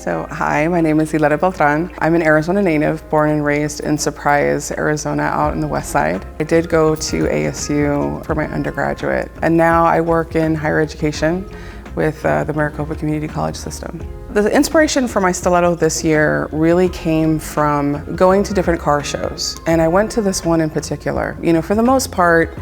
So hi, my name is Elena Beltran. I'm an Arizona native, born and raised in Surprise, Arizona, out in the west side. I did go to ASU for my undergraduate, and now I work in higher education with the Maricopa Community College system. The inspiration for my stiletto this year really came from going to different car shows, and I went to this one in particular. You know, for the most part,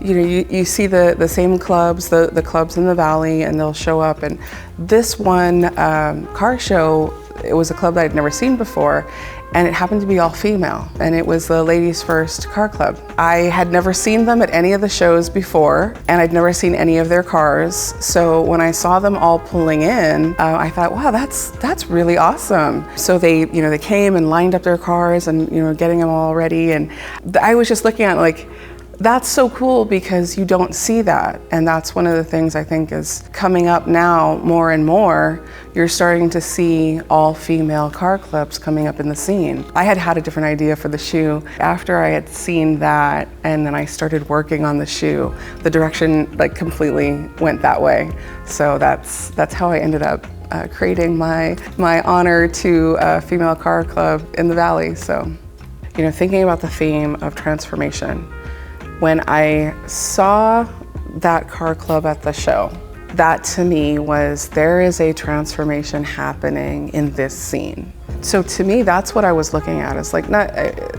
you see the same clubs, the clubs in the valley, and they'll show up. And this one car show, it was a club that I'd never seen before, and it happened to be all female, and it was the Ladies First Car Club. I had never seen them at any of the shows before, and I'd never seen any of their cars. So when I saw them all pulling in, I thought, wow, that's really awesome. So they came and lined up their cars and getting them all ready, and I was just looking at it like, that's so cool because you don't see that. And that's one of the things I think is coming up now more and more. You're starting to see all female car clubs coming up in the scene. I had a different idea for the shoe. After I had seen that and then I started working on the shoe, the direction like completely went that way. So that's how I ended up creating my honor to a female car club in the Valley. So, thinking about the theme of transformation, when I saw that car club at the show, that to me was, there is a transformation happening in this scene. So to me, that's what I was looking at. It's like,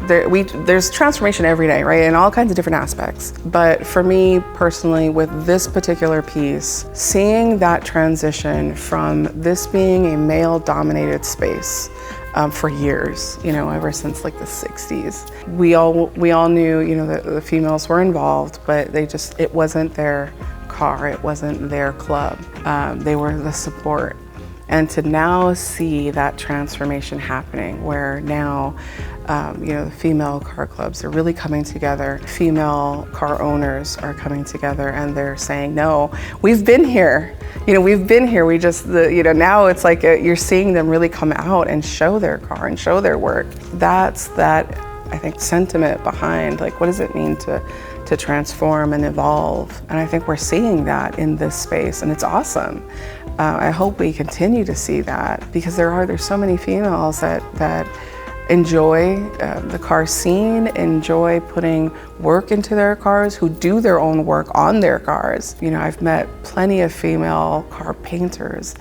there's transformation every day, right? In all kinds of different aspects. But for me personally, with this particular piece, seeing that transition from this being a male-dominated space, for years, ever since like the 60s. We all knew, that the females were involved, but it wasn't their car, it wasn't their club. They were the support. And to now see that transformation happening where now, the female car clubs are really coming together. Female car owners are coming together and they're saying, no, we've been here. We've been here. We just, now it's like you're seeing them really come out and show their car and show their work. That's that, I think, sentiment behind, like, what does it mean to transform and evolve? And I think we're seeing that in this space, and it's awesome. I hope we continue to see that because there's so many females that enjoy the car scene, enjoy putting work into their cars, who do their own work on their cars. I've met plenty of female car painters,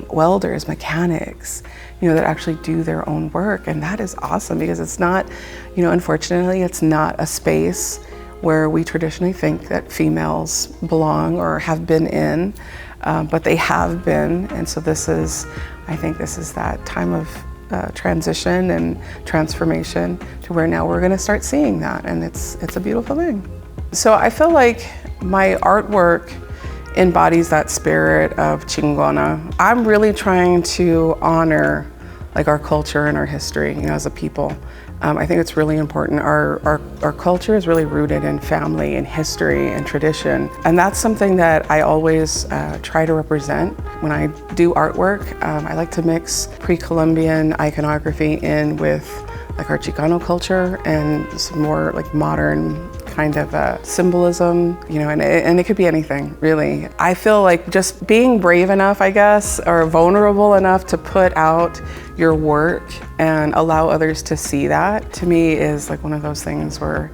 welders, mechanics, that actually do their own work. And that is awesome because it's not, unfortunately, it's not a space where we traditionally think that females belong or have been in, but they have been. And so I think this is that time of transition and transformation to where now we're going to start seeing that, and it's a beautiful thing. So I feel like my artwork embodies that spirit of Chingona. I'm really trying to honor like our culture and our history, as a people. I think it's really important. Our culture is really rooted in family and history and tradition. And that's something that I always try to represent. When I do artwork, I like to mix pre-columbian iconography in with like our Chicano culture and some more like modern kind of symbolism, and it could be anything, really. I feel like just being brave enough, I guess, or vulnerable enough to put out your work and allow others to see that, to me is like one of those things where,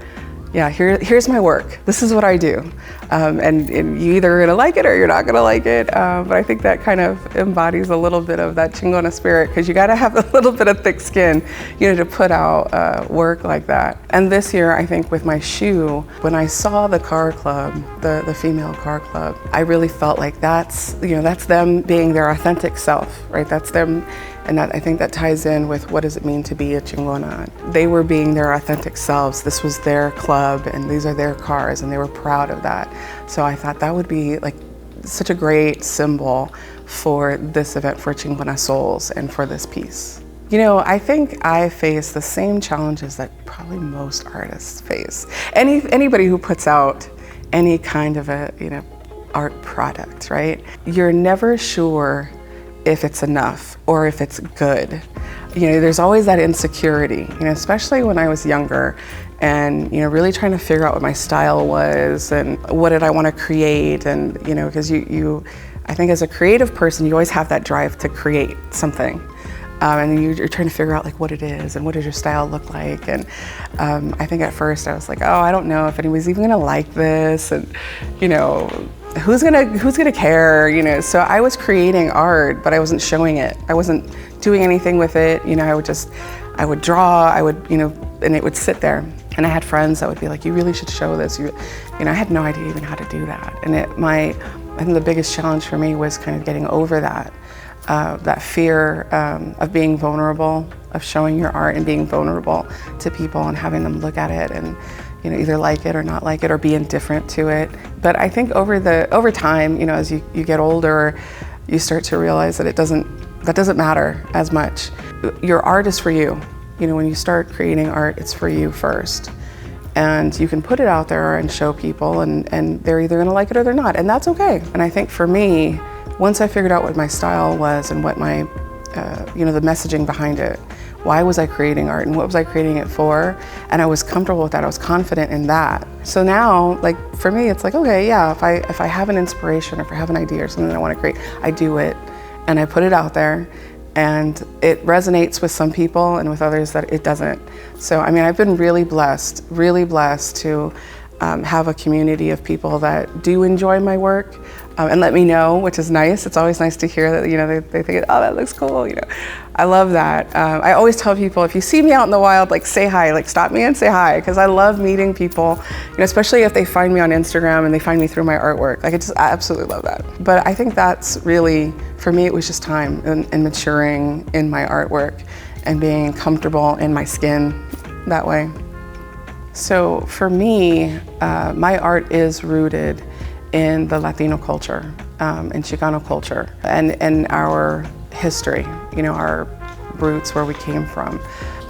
yeah, here's my work. This is what I do. And you either gonna like it or you're not gonna like it. But I think that kind of embodies a little bit of that Chingona spirit, because you gotta have a little bit of thick skin, to put out work like that. And this year, I think with my shoe, when I saw the car club, the female car club, I really felt like that's them being their authentic self, right? That's them. And I think that ties in with what does it mean to be a Chingona. They were being their authentic selves. This was their club and these are their cars, and they were proud of that. So I thought that would be like such a great symbol for this event for Chingona Souls and for this piece. I think I face the same challenges that probably most artists face. Anybody who puts out any kind of a art product, right? You're never sure if it's enough or if it's good. There's always that insecurity, especially when I was younger and, really trying to figure out what my style was and what did I want to create. And, because I think as a creative person, you always have that drive to create something. And you're trying to figure out like what it is and what does your style look like. And I think at first I was like, oh, I don't know if anybody's even gonna like this, and who's gonna care, So I was creating art, but I wasn't showing it. I wasn't doing anything with it. I would draw, and it would sit there. And I had friends that would be like, you really should show this. I had no idea even how to do that. And I think the biggest challenge for me was kind of getting over that fear of being vulnerable, of showing your art and being vulnerable to people and having them look at it and either like it or not like it or be indifferent to it. But I think over time, as you get older, you start to realize that that doesn't matter as much. Your art is for you. When you start creating art, it's for you first. And you can put it out there and show people, and they're either gonna like it or they're not, and that's okay. And I think for me, once I figured out what my style was and what my, the messaging behind it, why was I creating art and what was I creating it for, and I was comfortable with that, I was confident in that. So now, like for me, it's like, okay, yeah, if I have an inspiration or if I have an idea or something that I wanna create, I do it and I put it out there. And it resonates with some people and with others that it doesn't. So, I've been really blessed to have a community of people that do enjoy my work and let me know, which is nice. It's always nice to hear that, they think, oh, that looks cool, I love that. I always tell people, if you see me out in the wild, like say hi, like stop me and say hi, because I love meeting people, especially if they find me on Instagram and they find me through my artwork. I absolutely love that. But I think that's really, for me, it was just time and maturing in my artwork and being comfortable in my skin that way. So for me, my art is rooted in the Latino culture, in Chicano culture, and our history, our roots, where we came from.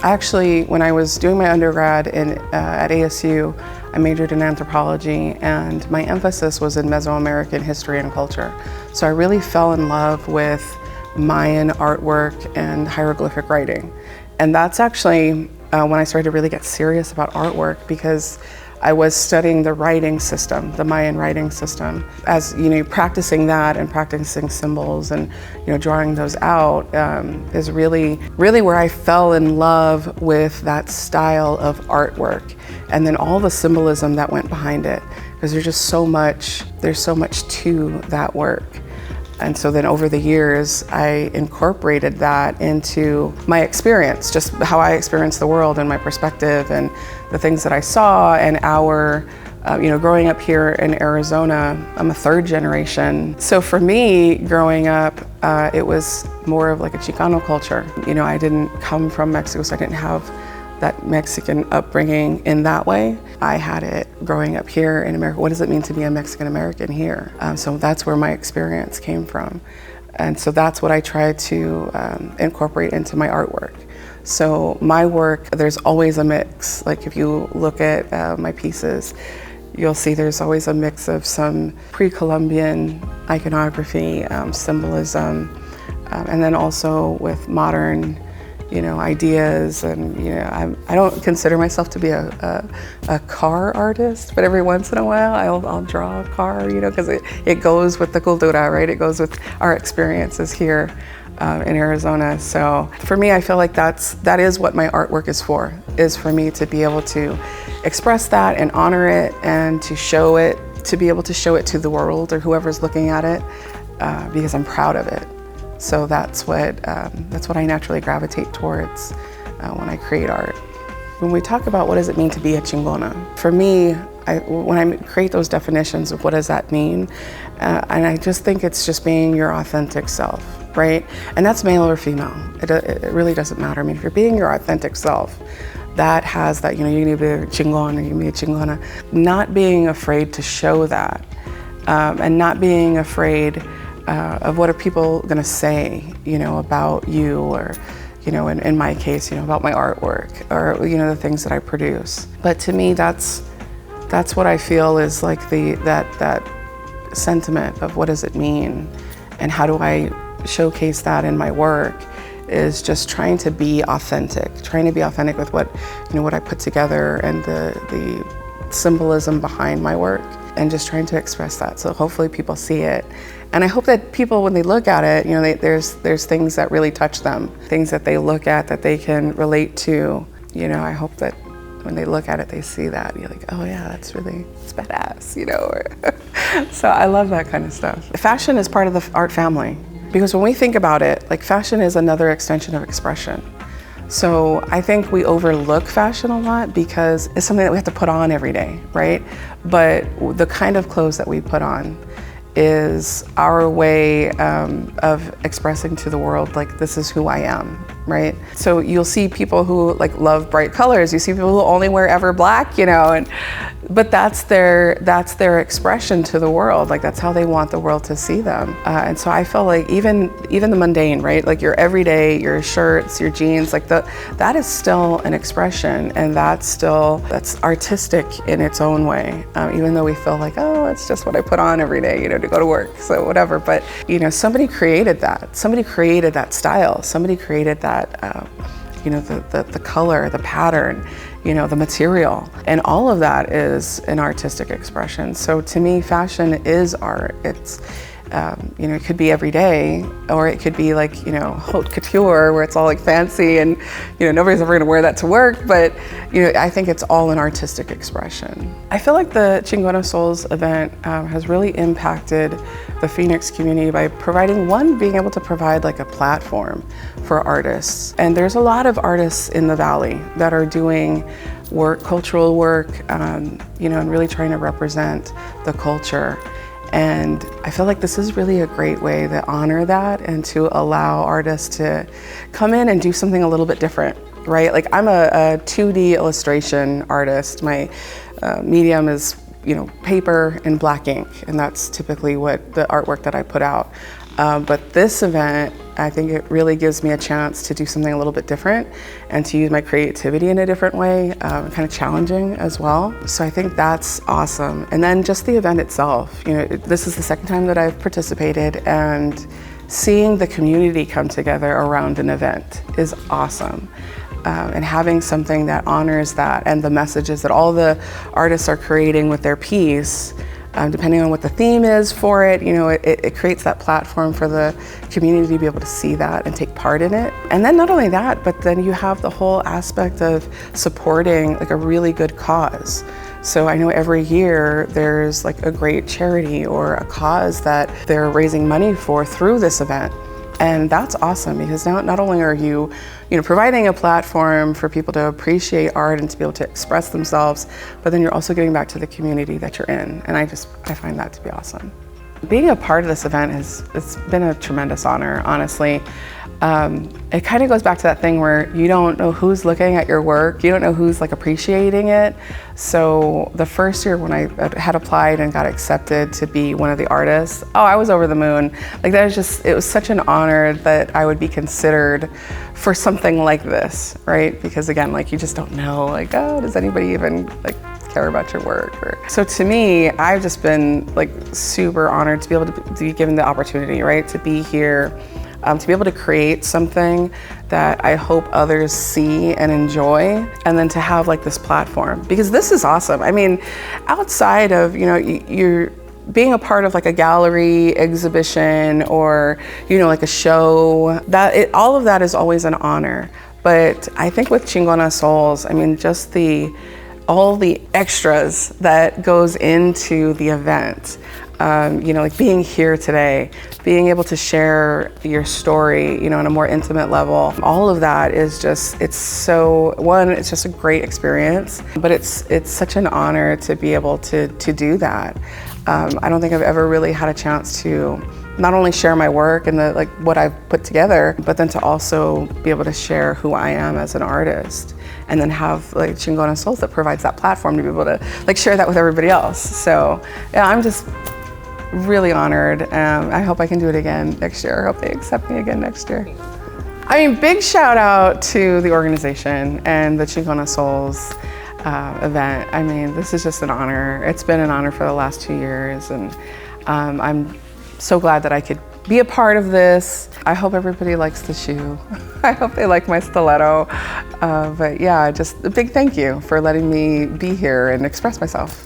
Actually, when I was doing my undergrad at ASU, I majored in anthropology, and my emphasis was in Mesoamerican history and culture. So I really fell in love with Mayan artwork and hieroglyphic writing. And that's actually when I started to really get serious about artwork, because I was studying the writing system, the Mayan writing system. As practicing that and practicing symbols and drawing those out is really where I fell in love with that style of artwork, and then all the symbolism that went behind it, because there's so much to that work. And so then over the years, I incorporated that into my experience, just how I experienced the world and my perspective and the things that I saw. And growing up here in Arizona, I'm a third generation. So for me, growing up, it was more of like a Chicano culture. I didn't come from Mexico, so I didn't have that Mexican upbringing in that way. I had it growing up here in America. What does it mean to be a Mexican American here? So that's where my experience came from. And so that's what I try to incorporate into my artwork. So my work, there's always a mix. Like if you look at my pieces, you'll see there's always a mix of some pre-columbian iconography, symbolism, and then also with modern ideas. And I don't consider myself to be a car artist, but every once in a while I'll draw a car, because it goes with the cultura, right? It goes with our experiences here in Arizona. So for me, I feel like that is what my artwork is for me to be able to express that and honor it, and to show it, to be able to show it to the world or whoever's looking at it, because I'm proud of it. So that's what I naturally gravitate towards when I create art. When we talk about what does it mean to be a Chingona, for me, when I create those definitions of what does that mean, and I just think it's just being your authentic self, right? And that's male or female. It really doesn't matter. If you're being your authentic self, that has that, you need to be a Chingona, you need to be a Chingona. Not being afraid to show that, and not being afraid of what are people gonna say, about you, or, in my case, about my artwork, or, the things that I produce. But to me, that's what I feel is like that sentiment of what does it mean, and how do I showcase that in my work, is just trying to be authentic with what I put together and the symbolism behind my work, and just trying to express that. So hopefully people see it And I hope that people, when they look at it, you know, there's things that really touch them, things that they look at that they can relate to. You know, I hope that when they look at it, they see that. You're like, oh yeah, it's badass, you know. So I love that kind of stuff. Fashion is part of the art family, because when we think about it, like, fashion is another extension of expression. So I think we overlook fashion a lot because it's something that we have to put on every day, right? But the kind of clothes that we put on is our way of expressing to the world, like, this is who I am, right? So you'll see people who like love bright colors. You see people who only wear ever black, you know, but that's their expression to the world. Like, that's how they want the world to see them. And so I feel like even the mundane, right? Like your everyday, your shirts, your jeans, like that is still an expression, and that's artistic in its own way. Even though we feel like, oh, it's just what I put on every day, you know, to go to work, so whatever. But you know, somebody created that. Somebody created that style. Somebody created that. You know, the color, the pattern, you know, the material, and all of that is an artistic expression. So to me, fashion is art. It's, you know, it could be every day, or it could be like, you know, haute couture, where it's all like fancy and, you know, nobody's ever gonna wear that to work. But, you know, I think it's all an artistic expression. I feel like the Chingona Souls event has really impacted the Phoenix community by being able to provide like a platform for artists. And there's a lot of artists in the Valley that are doing cultural work, you know, and really trying to represent the culture. And I feel like this is really a great way to honor that and to allow artists to come in and do something a little bit different, right? Like, I'm a 2D illustration artist. My medium is, you know, paper and black ink, and that's typically what the artwork that I put out. But this event, I think it really gives me a chance to do something a little bit different and to use my creativity in a different way, kind of challenging as well. So I think that's awesome. And then just the event itself, you know, this is the second time that I've participated, and seeing the community come together around an event is awesome. And having something that honors that and the messages that all the artists are creating with their piece, depending on what the theme is for it, you know, it creates that platform for the community to be able to see that and take part in it. And then not only that, but then you have the whole aspect of supporting like a really good cause. So I know every year there's like a great charity or a cause that they're raising money for through this event. And that's awesome, because now not only are you know, providing a platform for people to appreciate art and to be able to express themselves, but then you're also giving back to the community that you're in. And I find that to be awesome. Being a part of this event it's been a tremendous honor, honestly. It kind of goes back to that thing where you don't know who's looking at your work, you don't know who's like appreciating it. So the first year when I had applied and got accepted to be one of the artists, oh, I was over the moon. Like, it was such an honor that I would be considered for something like this, right? Because again, like, you just don't know, like, oh, does anybody even like care about your work? So to me, I've just been like super honored to be able to be given the opportunity, right? To be here, to be able to create something that I hope others see and enjoy, and then to have like this platform, because this is awesome. I mean, outside of, you know, you're being a part of like a gallery exhibition or, you know, like a show, all of that is always an honor. But I think with Chingona Souls, I mean, just all the extras that goes into the event. You know, like being here today, being able to share your story, you know, on a more intimate level. All of that is just, it's just a great experience, but it's such an honor to be able to do that. I don't think I've ever really had a chance to not only share my work and what I've put together, but then to also be able to share who I am as an artist, and then have like Chingona Souls that provides that platform to be able to like share that with everybody else. So yeah, I'm just really honored. I hope I can do it again next year. I hope they accept me again next year. I mean, big shout out to the organization and the Chingona Souls event. I mean, this is just an honor. It's been an honor for the last 2 years, and I'm so glad that I could be a part of this. I hope everybody likes the shoe. I hope they like my stiletto. But yeah, just a big thank you for letting me be here and express myself.